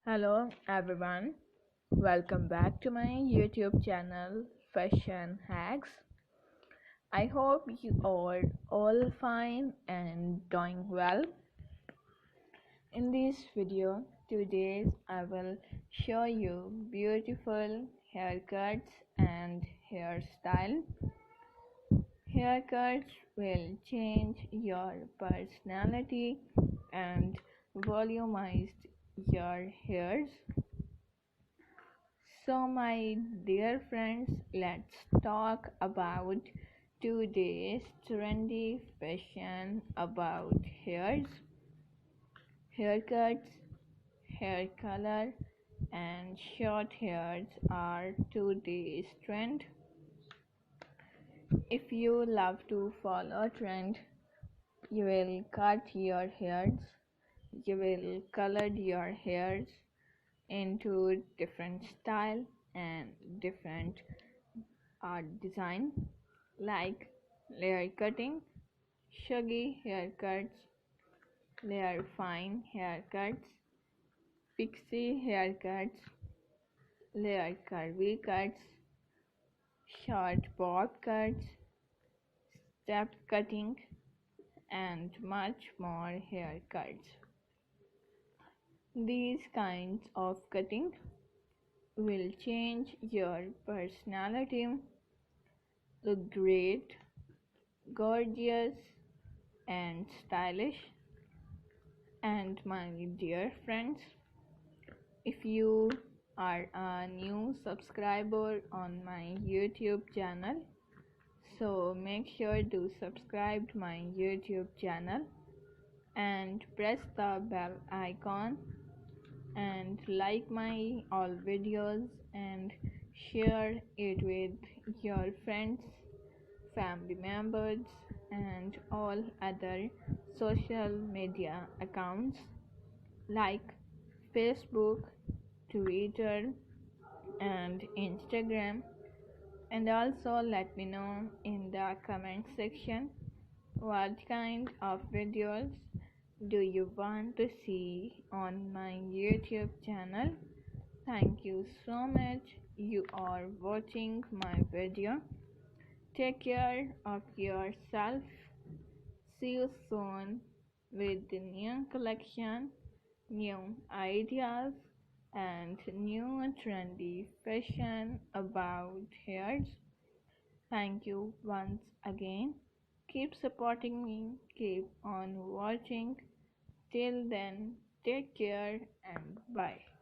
Hello everyone, welcome back to my YouTube channel Fashion Hacks. I hope you are all fine and doing well. In this video today I will show you beautiful haircuts and hairstyle. Haircuts will change your personality and volumize your hairs. So, my dear friends, let's talk about today's trendy fashion about hairs, haircuts, hair color, and short hairs are today's trend. If you love to follow trend, you will cut your hairs, you will color your hairs into different style and different art design like layer cutting, shaggy haircuts, layer fine haircuts, pixie haircuts, layer curvy cuts, short bob cuts, step cutting, and much more haircuts. These kinds of cutting will change your personality, look great, gorgeous, and stylish. And my dear friends, if you are a new subscriber on my YouTube channel, so make sure to subscribe to my YouTube channel and press the bell icon and like my all videos and share it with your friends, family members, and all other social media accounts like Facebook, Twitter, and Instagram. And also let me know in the comment section what kind of videos do you want to see on my YouTube channel. Thank you so much you are watching my video. Take care of yourself. See you soon with the new collection, new ideas, and new trendy fashion about hairs. Thank you once again. Keep supporting me, keep on watching. Till then, take care and bye.